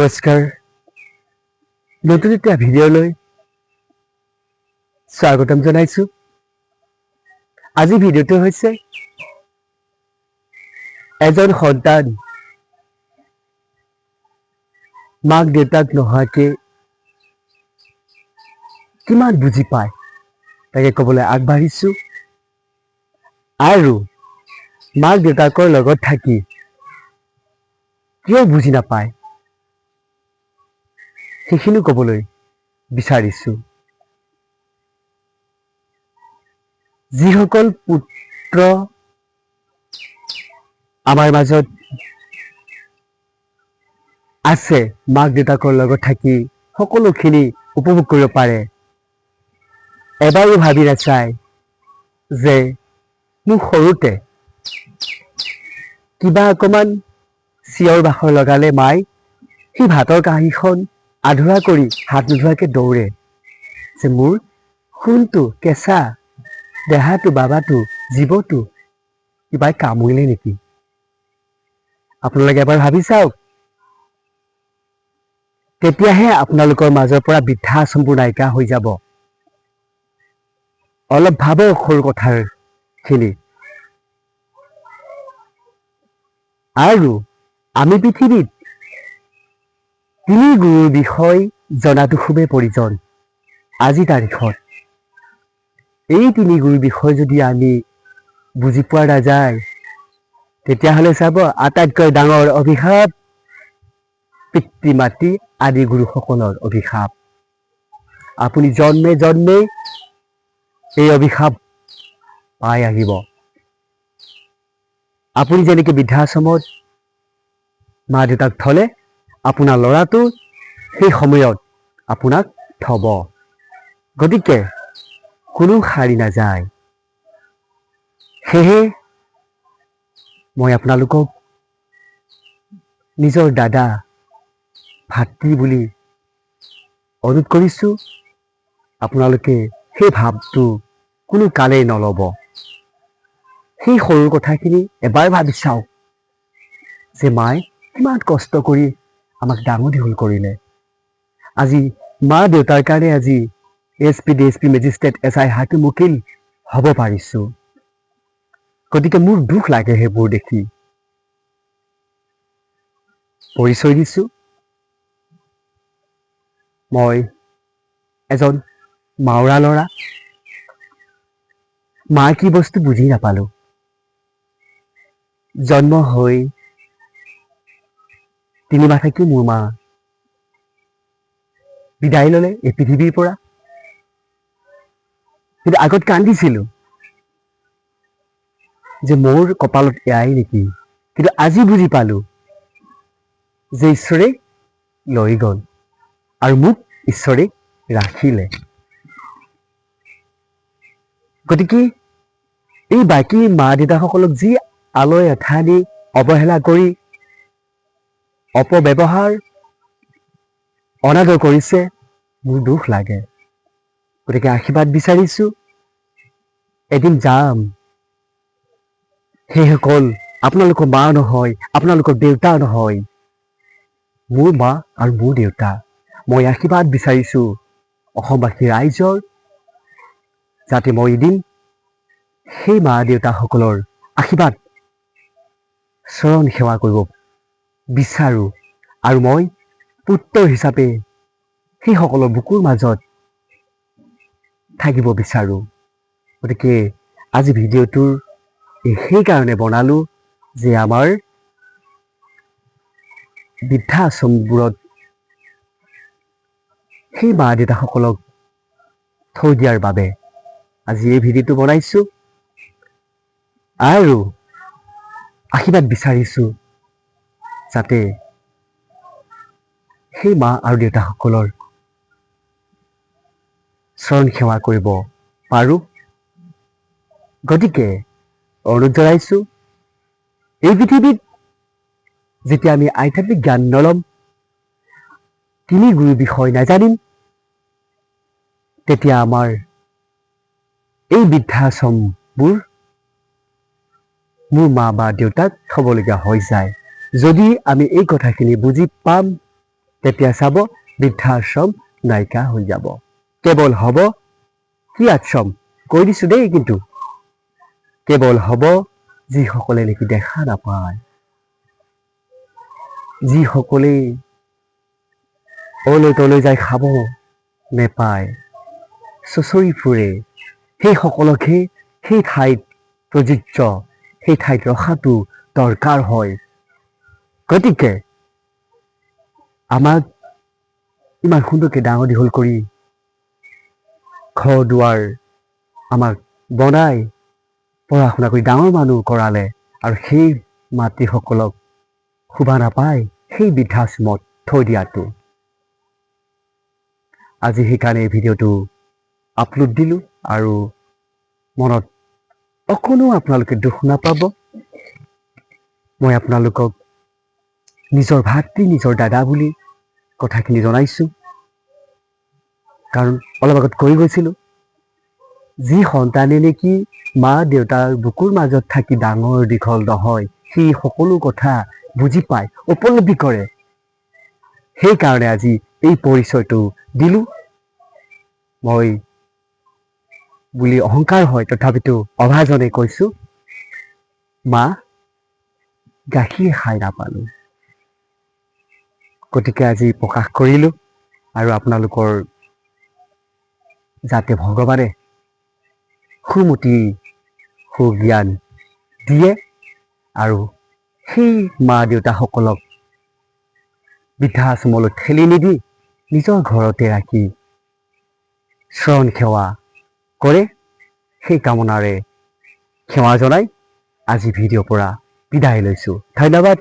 নমস্কাৰ নতুন এটা ভিডিঅ'লৈ স্বাগতম জনাইছো আজি ভিডিঅ'টো হৈছে এজন সন্তান মাক দেউতাক নোহোৱাকে কিমান বুজি পায় তাকে ক'বলৈ আগবাঢ়িছো আৰু মাক দেউতাকৰ লগত থাকি কিয় বুজি নাপায় সেইখিনি ক'বলৈ বিচাৰিছো যিসকল পুত্ৰ আমাৰ মাজত আছে মাক দেউতাকৰ লগত থাকি সকলোখিনি উপভোগ কৰিব পাৰে এবাৰো ভাবি নাচায় যে মোক সৰুতে কিবা অকণমান চিঞৰ বাখৰ লগালে মাই সেই ভাতৰ কাঁহীখন আধৰুৱা কৰি হাত নোধোৱাকৈ দৌৰে যে মোৰ সোণটো কেঁচা দেহাটো বাবাটো জীৱটো কিবাই কামুৰিলে নেকি আপোনালোকে এবাৰ ভাবি চাওক তেতিয়াহে আপোনালোকৰ মাজৰ পৰা বৃদ্ধাশ্ৰমবোৰ নাইকিয়া হৈ যাব অলপ ভাবক সৰু কথাখিনি আৰু আমি পৃথিৱীত তিনি গুৰুৰ বিষয় জনাটো খুবেই প্ৰয়োজন আজিৰ তাৰিখত এই তিনি গুৰুৰ বিষয় যদি আমি বুজি পোৱা নাযায় তেতিয়াহ'লে চাব আটাইতকৈ ডাঙৰ অভিশাপ পিতৃ মাতৃ আদি গুৰুসকলৰ অভিশাপ আপুনি জন্মে জন্মে এই অভিশাপ পাই আহিব আপুনি যেনেকৈ বৃদ্ধাশ্ৰমত মা দেউতাক থলে আপোনাৰ ল'ৰাটো সেই সময়ত আপোনাক থব গতিকে কোনো সাৰি নাযায় সেয়ে মই আপোনালোকক নিজৰ দাদা ভাতৃ বুলি অনুৰোধ কৰিছোঁ আপোনালোকে সেই ভাৱটো কোনো কালেই নল'ব সেই সৰু কথাখিনি এবাৰ ভাবি চাওক যে মায়ে কিমান কষ্ট কৰি আমাক ডাঙৰ দীঘল কৰিলে আজি মা দেউতাৰ কাৰণে আজি SP DSP মেজিষ্ট্ৰেট SI হাকিম উকিল হ'ব পাৰিছোঁ গতিকে মোৰ দুখ লাগে সেইবোৰ দেখি পৰিচয় দিছোঁ মই এজন মাউৰা ল'ৰা মা কি বস্তু বুজি নাপালোঁ জন্ম হৈ 3 মাহ থাকি মোৰ মা বিদায় ল'লে এই পৃথিৱীৰ পৰা কিন্তু আগত কান্দিছিলোঁ যে মোৰ কপালত এয়াই নেকি কিন্তু আজি বুজি পালোঁ যে ঈশ্বৰে লৈ গ'ল আৰু মোক ঈশ্বৰে ৰাখিলে গতিকে এই বাকী মা দেউতাসকলক যি আলৈ আথানি অৱহেলা কৰি অপব্যৱহাৰ অনাদৰ কৰিছে মোৰ দুখ লাগে গতিকে আশীৰ্বাদ বিচাৰিছোঁ এদিন যাম সেইসকল আপোনালোকৰ মা নহয় আপোনালোকৰ দেউতা নহয় মোৰ মা আৰু মোৰ দেউতা মই আশীৰ্বাদ বিচাৰিছোঁ অসমবাসী ৰাইজৰ যাতে মই এদিন সেই মা দেউতাসকলৰ আশীৰ্বাদ চৰণ সেৱা কৰিব বিচাৰোঁ আৰু মই পুত্ৰ হিচাপে সেইসকলৰ বুকুৰ মাজত থাকিব বিচাৰোঁ গতিকে আজি ভিডিঅ'টোৰ সেইকাৰণে বনালোঁ যে আমাৰ বৃদ্ধাশ্ৰমবোৰত সেই মা দেউতাসকলক থৈ দিয়াৰ বাবে আজি এই ভিডিঅ'টো বনাইছোঁ আৰু আশীৰ্বাদ বিচাৰিছোঁ যাতে সেই মা আৰু দেউতাসকলৰ চৰণ সেৱা কৰিব পাৰোঁ গতিকে অনুৰোধ জনাইছোঁ এই পৃথিৱীত যেতিয়া আমি আধ্যাত্মিক জ্ঞান নল'ম তিনি গুৰুৰ বিষয় নাজানিম তেতিয়া আমাৰ এই বৃদ্ধাশ্ৰমবোৰ মোৰ মা বা দেউতাক থ'বলগীয়া হৈ যায় যদি আমি এই কথাখিনি বুজি পাম তেতিয়া চাব বৃদ্ধাশ্ৰম নাইকিয়া হৈ যাব। কেৱল হ'ব কি আশ্ৰম কৈ দিছো দেই, কিন্তু কেৱল হ'ব যিসকলে নেকি দেখা নাপায়, যিসকলে অলৈ তলৈ যাই খাব নেপায়, চুচৰি ফুৰে, সেইসকলকহে সেই ঠাইত প্ৰযোজ্য, সেই ঠাইত ৰখাটো দৰকাৰ হয়। গতিকে আমাক ইমান সুন্দৰকৈ ডাঙৰ দীঘল কৰি ঘৰ দুৱাৰ আমাক বনাই পঢ়া শুনা কৰি ডাঙৰ মানুহ কৰালে, আৰু সেই মাতৃসকলক শোভা নাপায় সেই বৃদ্ধাশ্ৰমত থৈ দিয়াটো। আজি সেইকাৰণে এই ভিডিঅ'টো আপলোড দিলোঁ, আৰু মনত অকণো আপোনালোকে দুখ নাপাব। মই আপোনালোকক নিজৰ ভাতৃ, নিজৰ দাদা বুলি কথাখিনি জনাইছোঁ। কাৰণ অলপ আগত কৈ গৈছিলোঁ, যি সন্তানে নেকি মা দেউতাৰ বুকুৰ মাজত থাকি ডাঙৰ দীঘল নহয়, সি সকলো কথা বুজি পায়, উপলব্ধি কৰে। সেইকাৰণে আজি এই পৰিচয়টো দিলোঁ। মই বুলি অহংকাৰ হয়, তথাপিতো অভাজনে কৈছোঁ, মা গাখীৰ খাই নাপালোঁ। গতিকে আজি প্ৰকাশ কৰিলোঁ, আৰু আপোনালোকৰ যাতে ভগৱানে সুমতি সুজ্ঞান দিয়ে, আৰু সেই মা দেউতাসকলক বৃদ্ধাশ্ৰমলৈ ঠেলি নিদি নিজৰ ঘৰতে ৰাখি শৰণ সেৱা কৰে, সেই কামনাৰে সেৱা জনাই আজি ভিডিঅ'ৰ পৰা বিদায় লৈছোঁ। ধন্যবাদ।